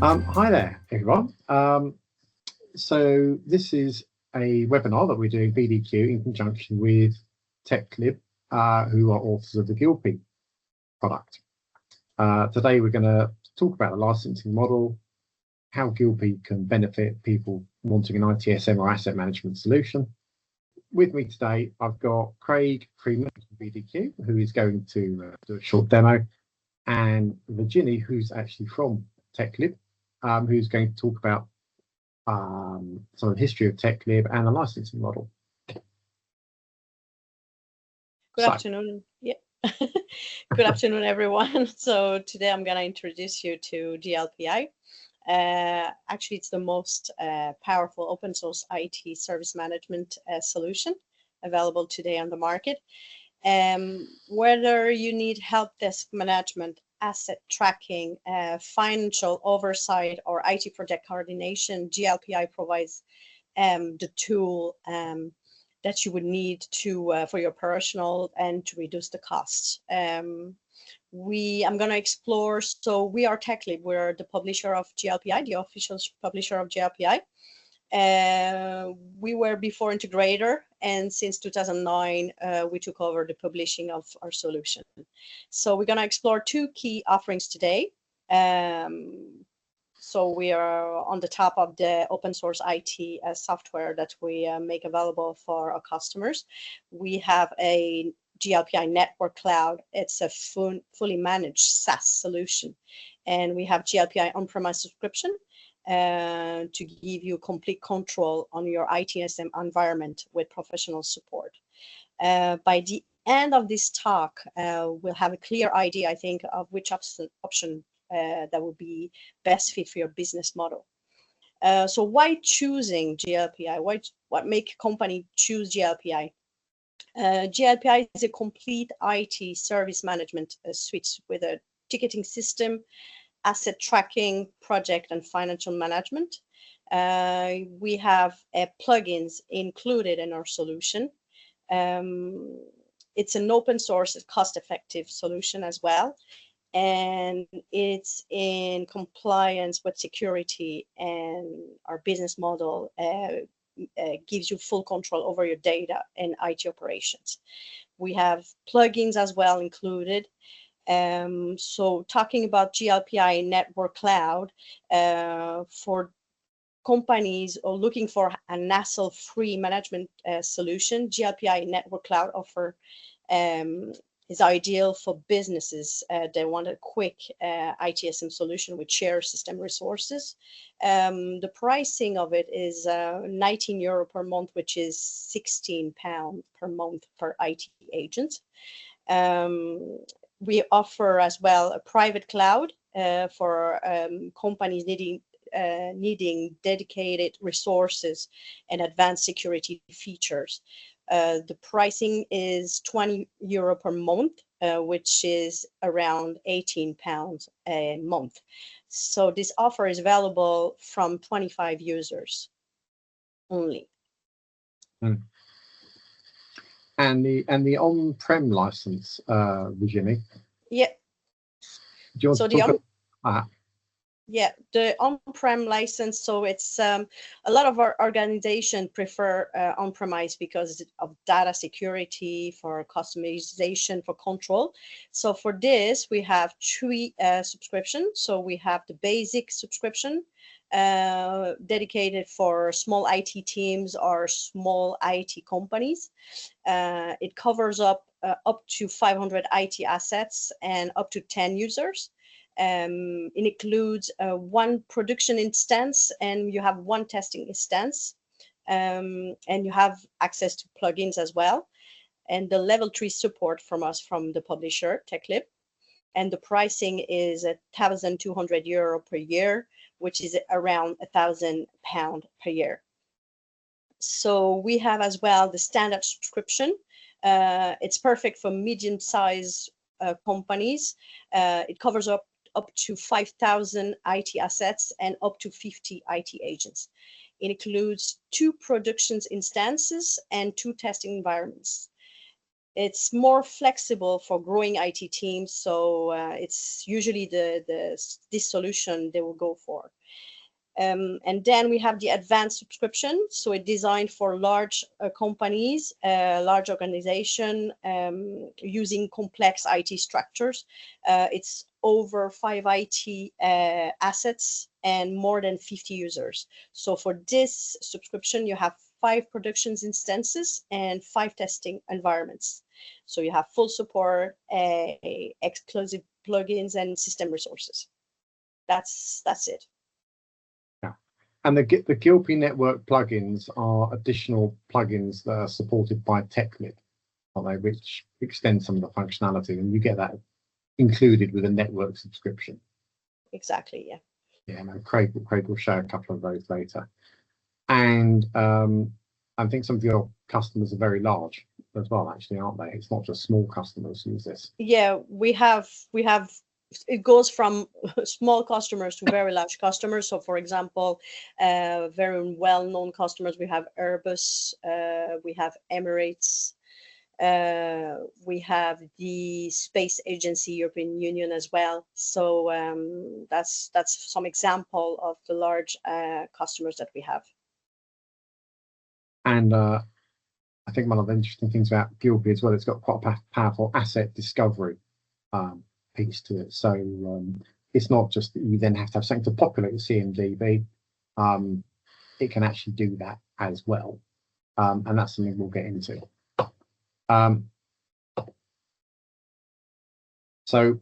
Hi there, everyone. So this is a webinar that we're doing BDQ in conjunction with Teclib, who are authors of the GLPI product. Today we're going to talk about the licensing model, how GLPI can benefit people wanting an ITSM or asset management solution. With me today, I've got Craig Freeman from BDQ, who is going to do a short demo, and Virginie, who's actually from Teclib, who's going to talk about some of the history of Teclib and the licensing model. Good afternoon. Yeah. Good afternoon, everyone. So today I'm going to introduce you to GLPI. Actually, it's the most powerful open source IT service management solution available today on the market. Whether you need help desk management, asset tracking, financial oversight, or IT project coordination, GLPI provides the tool that you would need to for your personal and to reduce the costs. I'm going to explore. So we are Teclib. We're the publisher of GLPI, the official publisher of GLPI. We were before integrator, and since 2009 we took over the publishing of our solution. So we're going to explore two key offerings today. So we are on the top of the open source IT software that we make available for our customers. We have a GLPI Network Cloud. It's a fully managed SaaS solution, and we have GLPI on-premise subscription to give you complete control on your ITSM environment with professional support. By the end of this talk, we'll have a clear idea, I think, of which option that would be best fit for your business model. So why choosing GLPI? What make a company choose GLPI? GLPI is a complete IT service management suite with a ticketing system, asset tracking, project and financial management. We have plugins included in our solution. It's an open source, cost-effective solution as well, and it's in compliance with security, and our business model gives you full control over your data and IT operations. We have plugins as well included. So talking about GLPI Network Cloud, for companies or looking for a hassle-free management solution, GLPI Network Cloud offer is ideal for businesses. They want a quick ITSM solution with shared system resources. The pricing of it is €19 per month, which is £16 per month per IT agent. We offer as well a private cloud for companies needing dedicated resources and advanced security features. The pricing is €20 per month, which is around £18 a month. So this offer is available from 25 users only. Mm. And the on-prem license, Virginie. Yeah. Do you want to talk about that? Yeah, the on-prem license. So it's a lot of our organizations prefer on-premise because of data security, for customization, for control. So for this, we have three subscriptions. So we have the basic subscription dedicated for small IT teams or small IT companies. It covers up to 500 IT assets and up to 10 users. It includes one production instance, and you have one testing instance, and you have access to plugins as well, and the level 3 support from us, from the publisher Teclib. And the pricing is €1,200 per year, which is around £1,000 per year. So we have as well the standard subscription. It's perfect for medium-sized companies. It covers up to 5,000 IT assets and up to 50 IT agents. It includes 2 production instances and 2 testing environments. It's more flexible for growing IT teams, so it's usually this solution they will go for. And then we have the advanced subscription. So it's designed for large companies, large organization using complex IT structures. It's over 5 IT assets and more than 50 users. So for this subscription, you have 5 production instances and 5 testing environments. So you have full support, exclusive plugins, and system resources. That's it. And the GLPI network plugins are additional plugins that are supported by Teclib, aren't they, which extend some of the functionality, and you get that included with a network subscription. Exactly, yeah. Yeah, no, Craig will show a couple of those later. And I think some of your customers are very large as well, actually, aren't they? It's not just small customers who use this. Yeah, we have it goes from small customers to very large customers. So for example, very well-known customers, we have Airbus, we have Emirates, we have the Space Agency, European Union as well. So that's some example of the large customers that we have. And I think one of the interesting things about GLPI as well, it's got quite a powerful asset discovery piece to it. So it's not just that you then have to have something to populate the CMDB. It can actually do that as well. And that's something we'll get into. So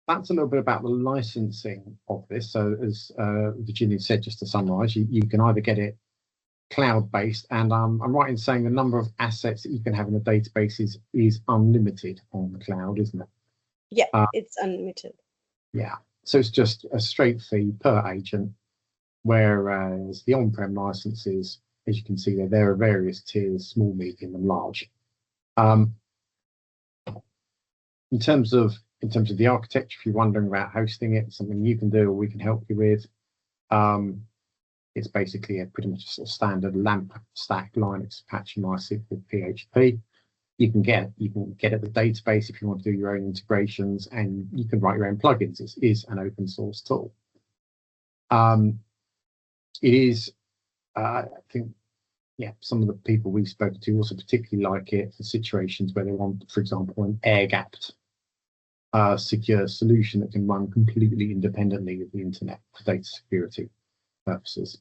that's a little bit about the licensing of this. So as Virginie said, just to summarize, you can either get it cloud-based, and I'm right in saying the number of assets that you can have in the database is unlimited on the cloud, isn't it? Yeah, it's unlimited. Yeah, so it's just a straight fee per agent, whereas the on-prem licenses, as you can see there are various tiers, small, medium, and large. In terms of the architecture, if you're wondering about hosting it, something you can do or we can help you with. It's basically a pretty much a sort of standard LAMP stack, Linux, Apache, MySQL, PHP. You can get at the database if you want to do your own integrations, and you can write your own plugins. It is an open source tool. It is, I think, yeah, some of the people we've spoken to also particularly like it for situations where they want, for example, an air-gapped secure solution that can run completely independently of the internet for data security purposes.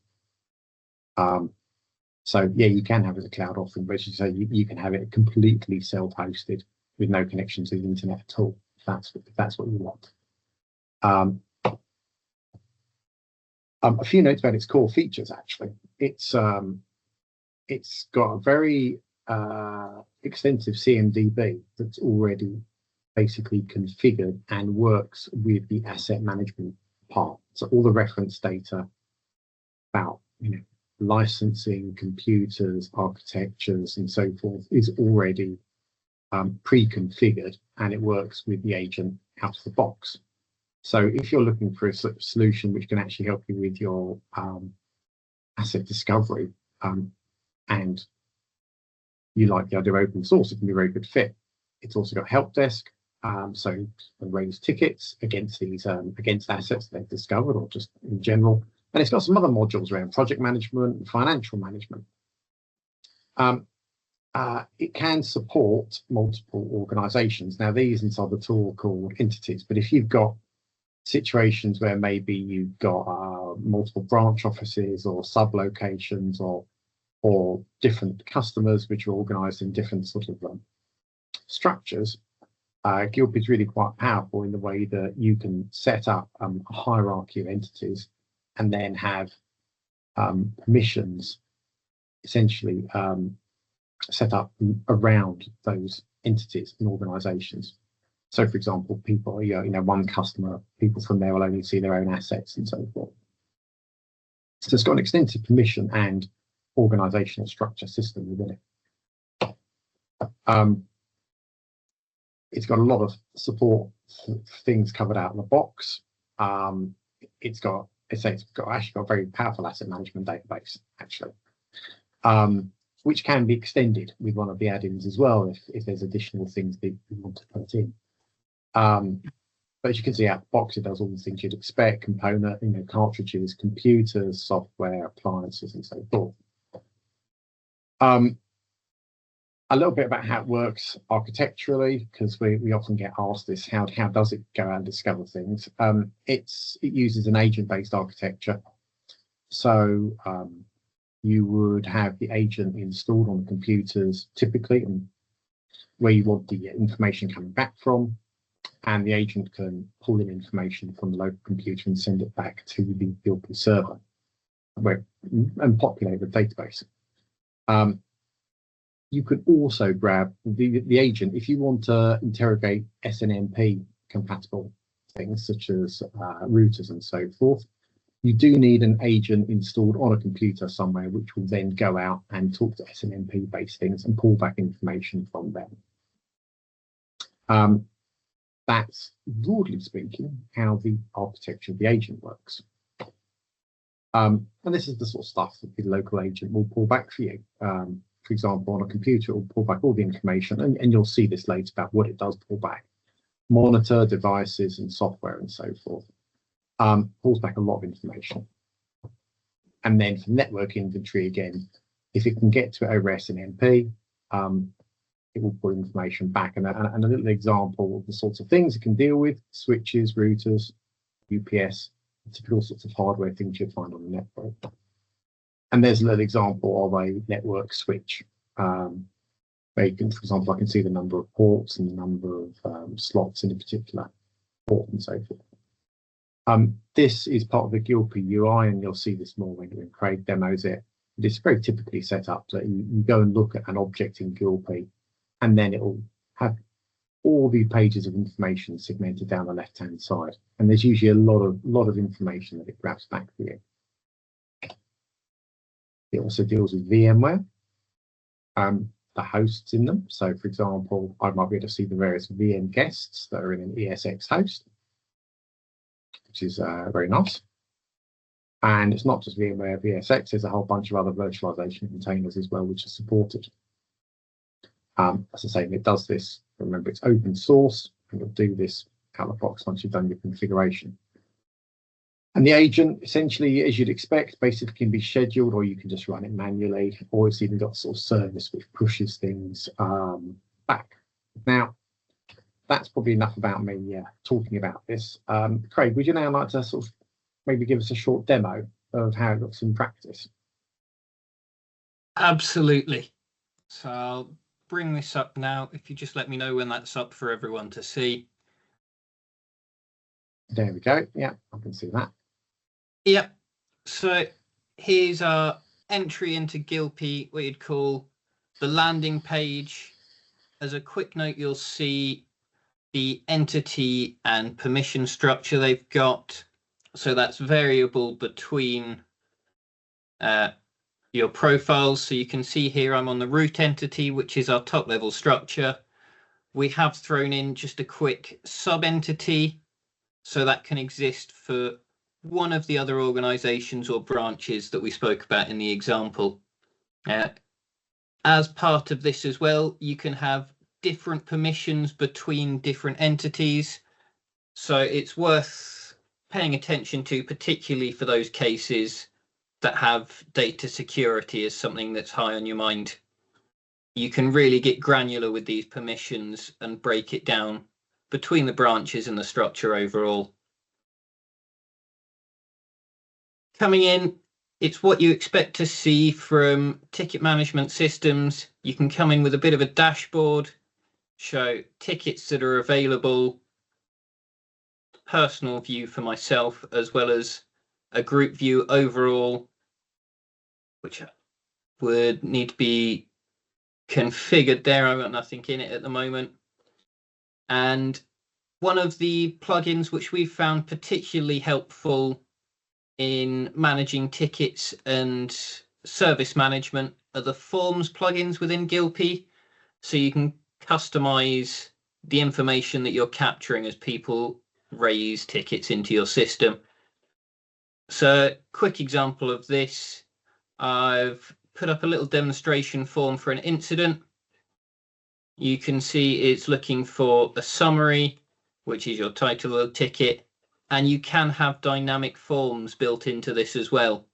So yeah, you can have it as a cloud offering, but as you say, you can have it completely self-hosted with no connection to the internet at all, if that's what you want. A few notes about its core features. Actually, it's got a very extensive CMDB that's already basically configured and works with the asset management part. So all the reference data about, licensing, computers, architectures, and so forth is already pre-configured, and it works with the agent out of the box. So if you're looking for a solution which can actually help you with your asset discovery, and you like the idea of open source, it can be a very good fit. It's also got help desk, so you can raise tickets against these against assets they've discovered or just in general. And it's got some other modules around project management and financial management. It can support multiple organizations. Now, these inside the tool are called entities, but if you've got situations where maybe you've got multiple branch offices or sub-locations or different customers which are organized in different sort of structures, GLPI is really quite powerful in the way that you can set up a hierarchy of entities and then have permissions essentially set up around those entities and organizations. So, for example, people, one customer, people from there will only see their own assets and so forth. So it's got an extensive permission and organizational structure system within it. It's got a lot of support for things covered out in the box. It's actually got a very powerful asset management database, actually. which can be extended with one of the add-ins as well if there's additional things that you want to put in. But as you can see out the box, it does all the things you'd expect: component, cartridges, computers, software, appliances, and so forth. A little bit about how it works architecturally, because we often get asked this: how does it go out and discover things? It uses an agent-based architecture. So you would have the agent installed on the computers typically, and where you want the information coming back from, and the agent can pull in information from the local computer and send it back to the GLPI server and populate the database. You could also grab the agent if you want to interrogate SNMP compatible things such as routers and so forth. You do need an agent installed on a computer somewhere, which will then go out and talk to SNMP based things and pull back information from them. That's broadly speaking how the architecture of the agent works. And this is the sort of stuff that the local agent will pull back for you. For example, on a computer, it will pull back all the information, and you'll see this later about what it does pull back. Monitor, devices, and software, and so forth. Pulls back a lot of information. And then for network inventory, again, if it can get to it over SNMP, it will pull information back. And a little example of the sorts of things it can deal with: switches, routers, UPS, typical sorts of hardware things you'd find on the network. And there's a little example of a network switch. Where you can, for example, I can see the number of ports and the number of slots in a particular port and so forth. This is part of the GLPI UI, and you'll see this more when Craig demos it. It's very typically set up that you go and look at an object in GLPI, and then it will have all the pages of information segmented down the left-hand side. And there's usually a lot of information that it grabs back for you. It also deals with VMware, the hosts in them. So, for example, I might be able to see the various VM guests that are in an ESX host, which is very nice. And it's not just VMware VSX, there's a whole bunch of other virtualization containers as well, which are supported. As I say, it does this, remember it's open source, and it'll do this out of the box once you've done your configuration. And the agent, essentially, as you'd expect, basically can be scheduled, or you can just run it manually, or it's even got a sort of service which pushes things back. Now, that's probably enough about me talking about this. Craig, would you now like to sort of maybe give us a short demo of how it looks in practice? Absolutely. So I'll bring this up now. If you just let me know when that's up for everyone to see. There we go. Yeah, I can see that. Yep. So here's our entry into GLPI, what you'd call the landing page. As a quick note, you'll see the entity and permission structure they've got. So that's variable between your profiles. So you can see here I'm on the root entity, which is our top level structure. We have thrown in just a quick sub entity, so that can exist for one of the other organizations or branches that we spoke about in the example. As part of this as well, you can have different permissions between different entities. So it's worth paying attention to, particularly for those cases that have data security as something that's high on your mind. You can really get granular with these permissions and break it down between the branches and the structure overall. Coming in, it's what you expect to see from ticket management systems. You can come in with a bit of a dashboard, show tickets that are available, personal view for myself, as well as a group view overall, which would need to be configured there. I've got nothing in it at the moment. And one of the plugins which we've found particularly helpful in managing tickets and service management are the forms plugins within GLPI. So you can customize the information that you're capturing as people raise tickets into your system. So quick example of this, I've put up a little demonstration form for an incident. You can see it's looking for a summary, which is your title of the ticket, and you can have dynamic forms built into this as well.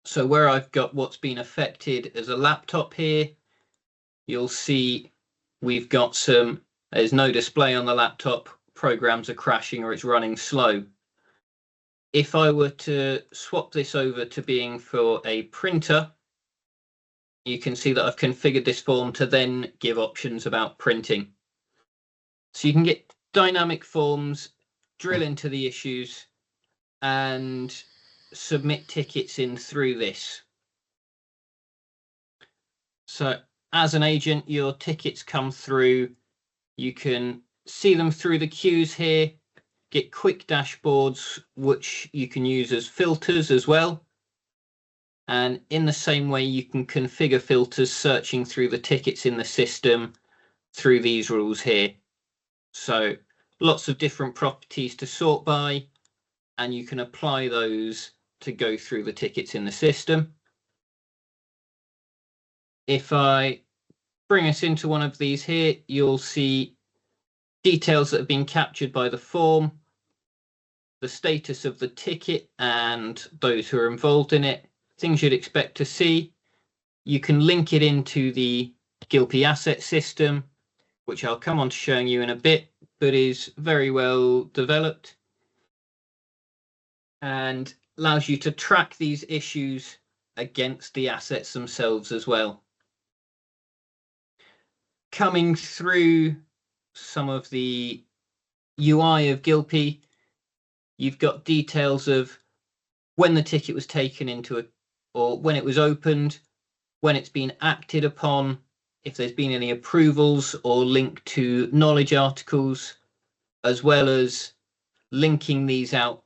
So where I've got what's been affected as a laptop here, you'll see we've got there's no display on the laptop, programs are crashing or it's running slow. If I were to swap this over to being for a printer, you can see that I've configured this form to then give options about printing. So you can get dynamic forms, drill into the issues, and submit tickets in through this. So as an agent, your tickets come through. You can see them through the queues here, get quick dashboards, which you can use as filters as well. And in the same way, you can configure filters searching through the tickets in the system through these rules here. So lots of different properties to sort by, and you can apply those to go through the tickets in the system. If I bring us into one of these here, you'll see details that have been captured by the form, the status of the ticket and those who are involved in it, things you'd expect to see. You can link it into the GLPI asset system, which I'll come on to showing you in a bit, but is very well developed and allows you to track these issues against the assets themselves as well. Coming through some of the UI of GLPI, you've got details of when the ticket was taken into or when it was opened, when it's been acted upon, if there's been any approvals or linked to knowledge articles, as well as linking these out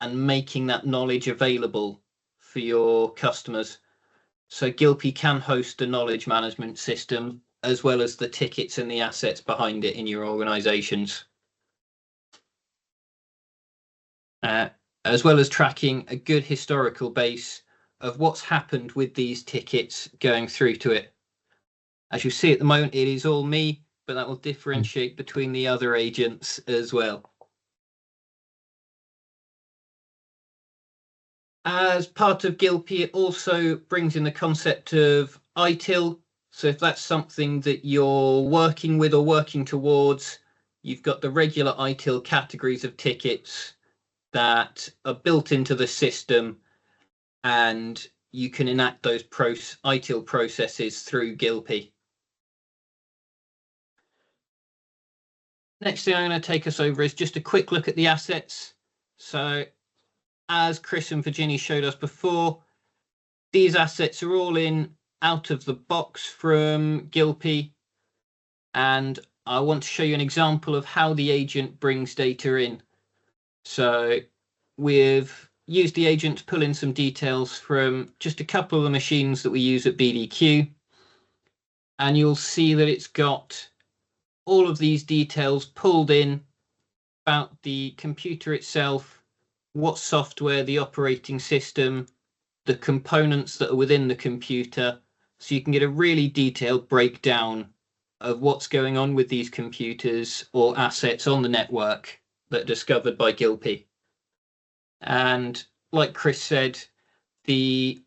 and making that knowledge available for your customers. So GLPI can host a knowledge management system as well as the tickets and the assets behind it in your organizations. As well as tracking a good historical base of what's happened with these tickets going through to it. As you see at the moment, it is all me, but that will differentiate between the other agents as well. As part of GLPI, it also brings in the concept of ITIL. So if that's something that you're working with or working towards, you've got the regular ITIL categories of tickets that are built into the system, and you can enact those ITIL processes through GLPI. Next thing I'm going to take us over is just a quick look at the assets. So as Chris and Virginie showed us before, these assets are all in out of the box from GLPI, and I want to show you an example of how the agent brings data in. So we've used the agent to pull in some details from just a couple of the machines that we use at BDQ, and you'll see that it's got all of these details pulled in about the computer itself, what software, the operating system, the components that are within the computer, so you can get a really detailed breakdown of what's going on with these computers or assets on the network that are discovered by GLPI. And like Chris said, the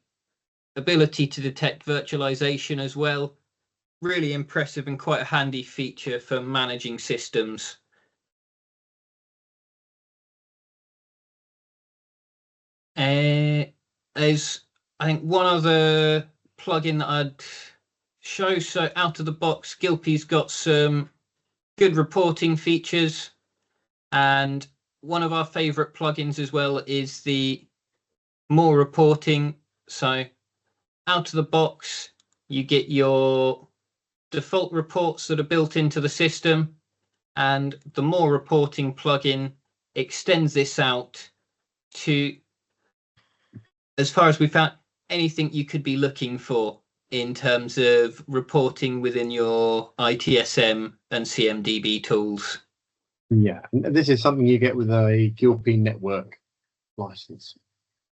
ability to detect virtualization as well, really impressive and quite a handy feature for managing systems. There's, I think, one other plugin that I'd show. So out of the box, GLPI's got some good reporting features, and one of our favorite plugins as well is the More Reporting. So out of the box, you get your default reports that are built into the system, and the More Reporting plugin extends this out to, as far as we found, anything you could be looking for in terms of reporting within your ITSM and CMDB tools. Yeah, and this is something you get with a GLPI network license,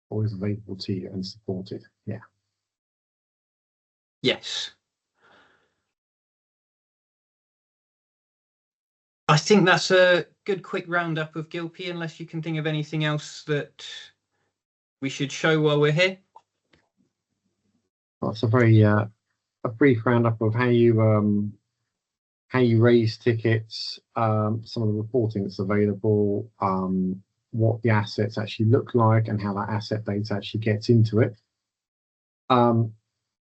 always available to you and supported. Yeah. Yes. I think that's a good quick roundup of GLPI, unless you can think of anything else that we should show while we're here. That's a very a brief roundup of how you raise tickets, some of the reporting that's available, what the assets actually look like, and how that asset data actually gets into it.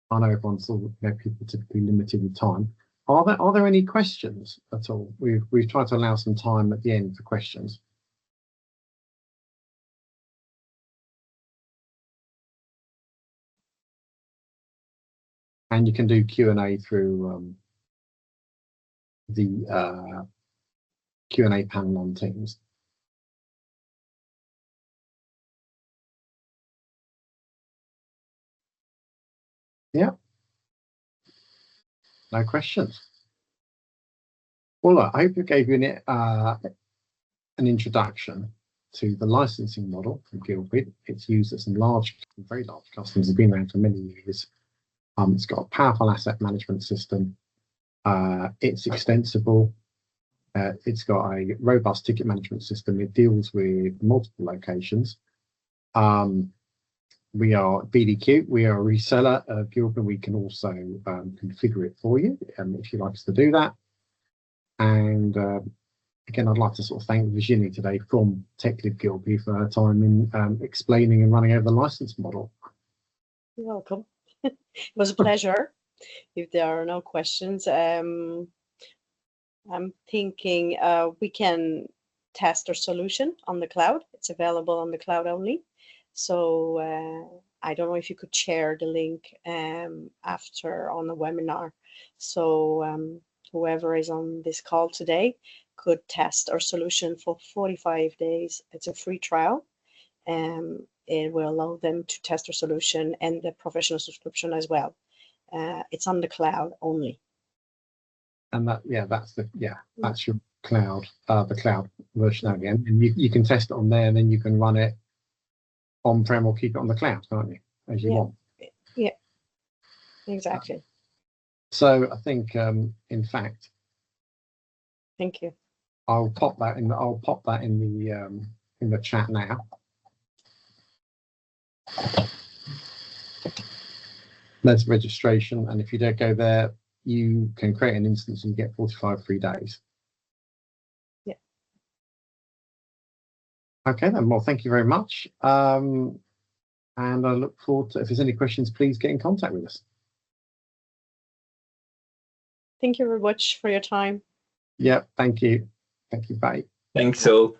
I know everyone's sort of, people typically limited in time. Are there any questions at all? We've tried to allow some time at the end for questions. And you can do Q&A through the Q&A panel on Teams. Yeah. No questions. Well, I hope it gave you an introduction to the licensing model from GLPI. It's used at some very large customers. It's been around for many years. It's got a powerful asset management system. It's extensible. It's got a robust ticket management system. It deals with multiple locations. We are BDQ. We are a reseller of GLPI. We can also configure it for you if you'd like us to do that. And again, I'd like to sort of thank Virginie today from Teclib GLPI for her time in explaining and running over the license model. You're welcome. It was a pleasure. If there are no questions, I'm thinking we can test our solution on the cloud. It's available on the cloud only. So I don't know if you could share the link after on the webinar. So whoever is on this call today could test our solution for 45 days. It's a free trial. It will allow them to test our solution and the professional subscription as well. It's on the cloud only. And that's your cloud, the cloud version again. And you can test it on there, and then you can run it on-prem or keep it on the cloud, can't you, as you want? Yeah, exactly. So I think, in fact, thank you. I'll pop that in the chat now. There's registration, and if you don't go there, you can create an instance and get 45 free days. Yeah. Okay then. Well, thank you very much. And I look forward to, if there's any questions, please get in contact with us. Thank you very much for your time. Yeah, thank you. Thank you. Bye. Thanks all.